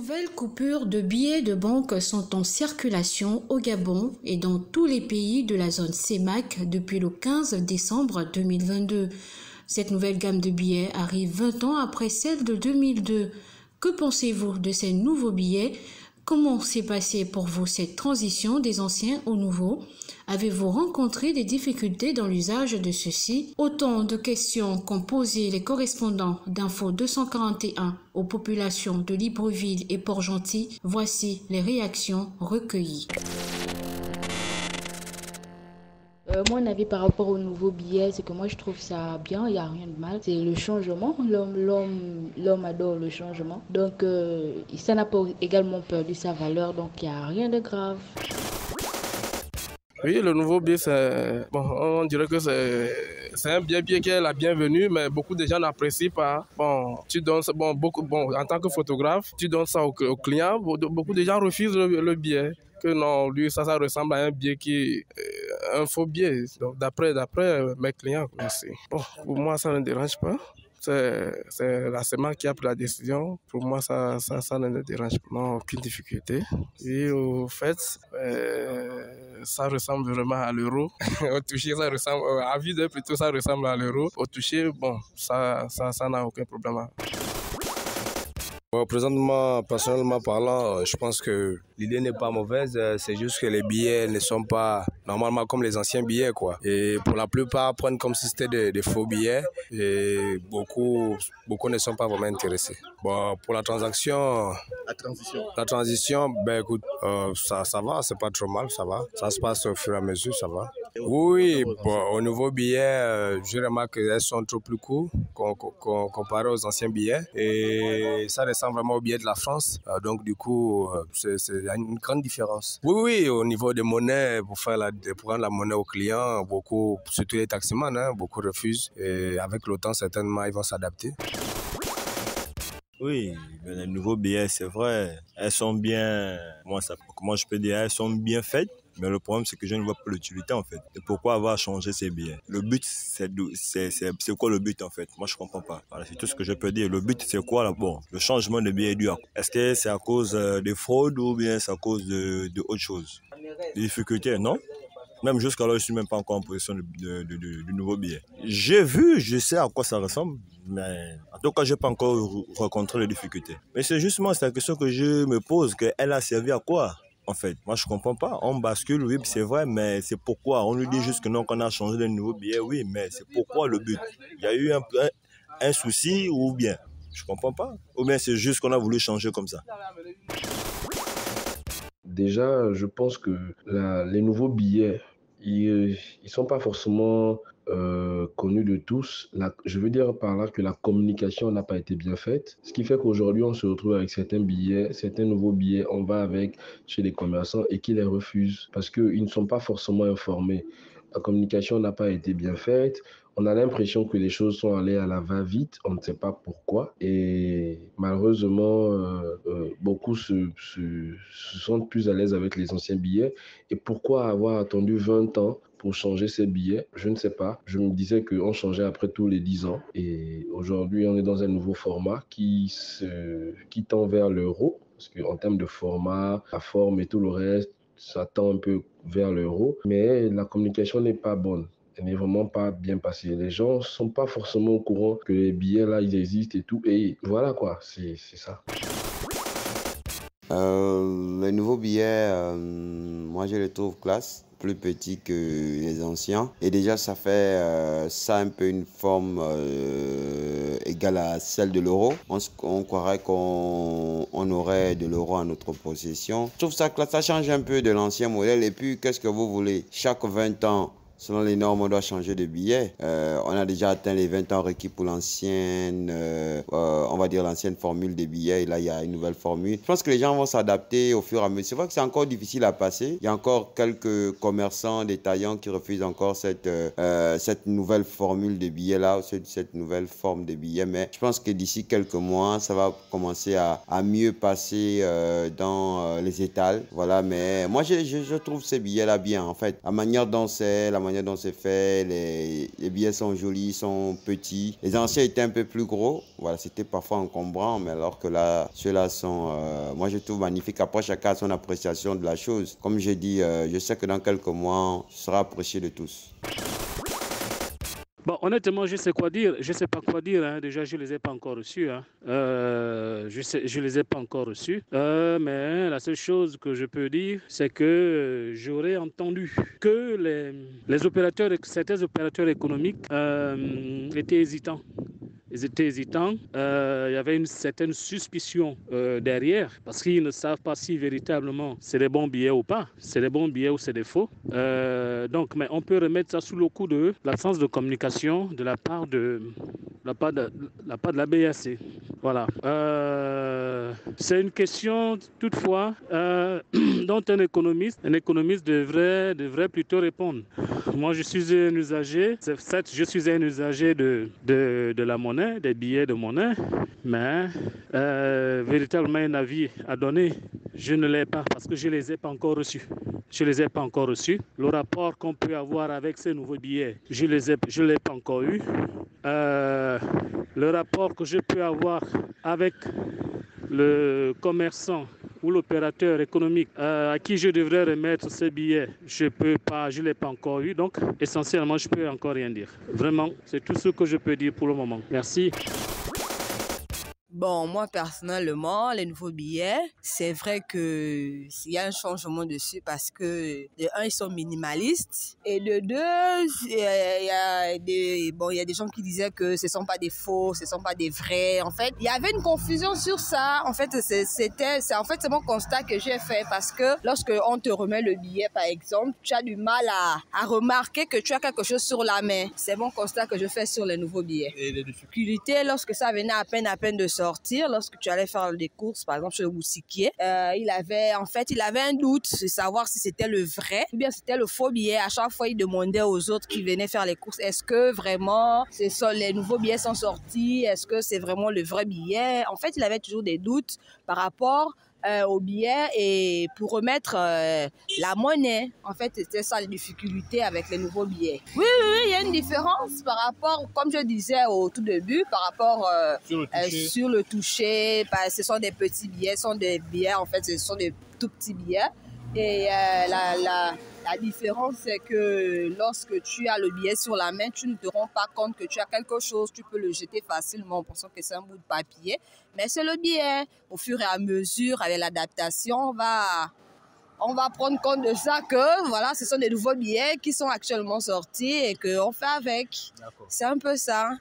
nouvelles coupures de billets de banque sont en circulation au Gabon et dans tous les pays de la zone CEMAC depuis le 15 décembre 2022. Cette nouvelle gamme de billets arrive 20 ans après celle de 2002. Que pensez-vous de ces nouveaux billets? Comment s'est passée pour vous cette transition des anciens aux nouveaux? Avez-vous rencontré des difficultés dans l'usage de ceux-ci? Autant de questions qu'ont posées les correspondants d'Info 241 aux populations de Libreville et Port-Gentil. Voici les réactions recueillies. Mon avis par rapport au nouveau billet, c'est que moi je trouve ça bien, il n'y a rien de mal. C'est le changement, l'homme adore le changement. Donc ça n'a pas également perdu sa valeur, donc il n'y a rien de grave. Oui, le nouveau billet, bon, on dirait que c'est un billet qui est la bienvenue, mais beaucoup de gens n'apprécient pas. Bon, tu donnes, en tant que photographe, tu donnes ça au client, beaucoup de gens refusent le billet. Que non, lui, ça ressemble à un billet un faux billet. Donc, d'après mes clients, bon, pour moi, ça ne dérange pas. C'est la CEMAC qui a pris la décision. Pour moi, ça ne me dérange pas. Non, aucune difficulté. Et au fait, ça ressemble vraiment à l'euro. Au toucher, ça ressemble, à vue d'œil plutôt, ça ressemble à l'euro. Au toucher, bon, ça n'a aucun problème. Bon, présentement, personnellement parlant, je pense que l'idée n'est pas mauvaise, c'est juste que les billets ne sont pas normalement comme les anciens billets, quoi. Et pour la plupart, prennent comme si c'était des faux billets et beaucoup ne sont pas vraiment intéressés. Bon, pour la transition, ben écoute, ça va, c'est pas trop mal, ça va. Ça se passe au fur et à mesure, ça va. Oui, bon, au nouveau billet, je remarque qu'elles sont trop plus courtes comparé aux anciens billets et ça ressemble vraiment au billet de la France. Donc du coup, il y a une grande différence. Oui, au niveau des monnaies, pour prendre la monnaie aux clients, surtout les taximans, beaucoup refusent et avec le temps, certainement, ils vont s'adapter. Oui, mais les nouveaux billets, c'est vrai, elles sont bien, comment je peux dire, elles sont bien faites. Mais le problème, c'est que je ne vois pas l'utilité, en fait. Et pourquoi avoir changé ces billets? Le but, c'est quoi le but, en fait? Moi, je comprends pas. Voilà, c'est tout ce que je peux dire. Le but, c'est quoi, là? Bon, le changement de billets est dû à... Est-ce que c'est à cause de fraude ou bien c'est à cause de autre chose? Des difficultés, non? Même jusqu'à là, je ne suis même pas encore en position du nouveau billet. J'ai vu, je sais à quoi ça ressemble, mais en tout cas, je n'ai pas encore rencontré les difficultés. Mais c'est justement cette question que je me pose, qu'elle a servi à quoi? En fait, moi je comprends pas. On bascule, oui, c'est vrai, mais c'est pourquoi? On lui dit juste que non, qu'on a changé de nouveau billet, oui, mais c'est pourquoi le but? Il y a eu un souci ou bien? Je comprends pas. Ou bien c'est juste qu'on a voulu changer comme ça? Déjà, je pense que les nouveaux billets, ils sont pas forcément connus de tous. Je veux dire par là que la communication n'a pas été bien faite. Ce qui fait qu'aujourd'hui, on se retrouve avec certains nouveaux billets, on va avec chez les commerçants et qui les refusent parce qu'ils ne sont pas forcément informés. La communication n'a pas été bien faite. On a l'impression que les choses sont allées à la va-vite, on ne sait pas pourquoi. Et malheureusement, beaucoup se sentent plus à l'aise avec les anciens billets. Et pourquoi avoir attendu 20 ans pour changer ces billets? Je ne sais pas. Je me disais qu'on changeait après tous les 10 ans. Et aujourd'hui, on est dans un nouveau format qui tend vers l'euro. Parce qu'en termes de format, la forme et tout le reste, ça tend un peu vers l'euro. Mais la communication n'est pas bonne. Elle n'est vraiment pas bien passée. Les gens ne sont pas forcément au courant que les billets, là, ils existent et tout. Et voilà quoi, c'est ça. Les nouveaux billets, moi je les trouve classe, plus petits que les anciens. Et déjà ça fait ça un peu une forme égale à celle de l'euro. On croirait qu'on aurait de l'euro en notre possession. Je trouve ça classe, ça change un peu de l'ancien modèle. Et puis qu'est-ce que vous voulez? Chaque 20 ans, selon les normes, on doit changer de billet. On a déjà atteint les 20 ans requis pour l'ancienne, on va dire l'ancienne formule des billets. Et là, il y a une nouvelle formule. Je pense que les gens vont s'adapter au fur et à mesure. C'est vrai que c'est encore difficile à passer. Il y a encore quelques commerçants, détaillants qui refusent encore cette nouvelle formule de billets-là, cette nouvelle forme de billets. Mais je pense que d'ici quelques mois, ça va commencer à mieux passer dans les étals. Voilà, mais moi, je trouve ces billets-là bien, en fait. La manière dont c'est, la manière manière dont c'est fait, les billets sont jolis, sont petits. Les anciens étaient un peu plus gros, voilà, c'était parfois encombrant, mais alors que là, ceux-là sont, moi je trouve magnifiques. Après, chacun a son appréciation de la chose. Comme j'ai dit, je sais que dans quelques mois, ce sera apprécié de tous. Bon, honnêtement, je sais quoi dire. Je sais pas quoi dire. Hein. Déjà, je les ai pas encore reçus. Hein. Je les ai pas encore reçus. Mais la seule chose que je peux dire, c'est que j'aurais entendu que les opérateurs, certains opérateurs économiques étaient hésitants. Ils étaient hésitants. Il y avait une certaine suspicion derrière parce qu'ils ne savent pas si véritablement c'est des bons billets ou pas. C'est des bons billets ou c'est des faux. Donc, mais on peut remettre ça sous le coup de l'absence de communication de la part de la BAC. Voilà. C'est une question toutefois dont un économiste devrait plutôt répondre. Moi, je suis un usager. Certes, je suis un usager de la monnaie, des billets de monnaie, mais véritablement un avis à donner, je ne l'ai pas parce que je ne les ai pas encore reçus. Je ne les ai pas encore reçus. Le rapport qu'on peut avoir avec ces nouveaux billets, je ne l'ai pas encore eu. Le rapport que je peux avoir avec le commerçant ou l'opérateur économique à qui je devrais remettre ces billets, je ne l'ai pas encore eu. Donc, essentiellement, je ne peux encore rien dire. Vraiment, c'est tout ce que je peux dire pour le moment. Merci. Bon, moi personnellement, les nouveaux billets, c'est vrai qu'il y a un changement dessus parce que de un, ils sont minimalistes et de deux, il y a des gens qui disaient que ce ne sont pas des faux, ce ne sont pas des vrais. En fait, il y avait une confusion sur ça. En fait, c'est mon constat que j'ai fait parce que lorsque on te remet le billet, par exemple, tu as du mal à remarquer que tu as quelque chose sur la main. C'est mon constat que je fais sur les nouveaux billets. Et les difficultés, lorsque ça venait à peine de sortir, lorsque tu allais faire des courses, par exemple chez le boutiquier, il avait un doute de savoir si c'était le vrai ou bien c'était le faux billet. À chaque fois, il demandait aux autres qui venaient faire les courses, est-ce que vraiment les nouveaux billets sont sortis? Est-ce que c'est vraiment le vrai billet? En fait, il avait toujours des doutes par rapport au billet et pour remettre la monnaie. En fait, c'était ça les difficultés avec les nouveaux billets. Oui, il y a une différence par rapport, comme je disais au tout début, par rapport sur le toucher. Ce sont des petits billets, ce sont des billets, en fait, ce sont des tout petits billets. Et la différence, c'est que lorsque tu as le billet sur la main, tu ne te rends pas compte que tu as quelque chose. Tu peux le jeter facilement en pensant que c'est un bout de papier. Mais c'est le billet. Au fur et à mesure, avec l'adaptation, on va prendre compte de ça que voilà, ce sont des nouveaux billets qui sont actuellement sortis et qu'on fait avec. C'est un peu ça.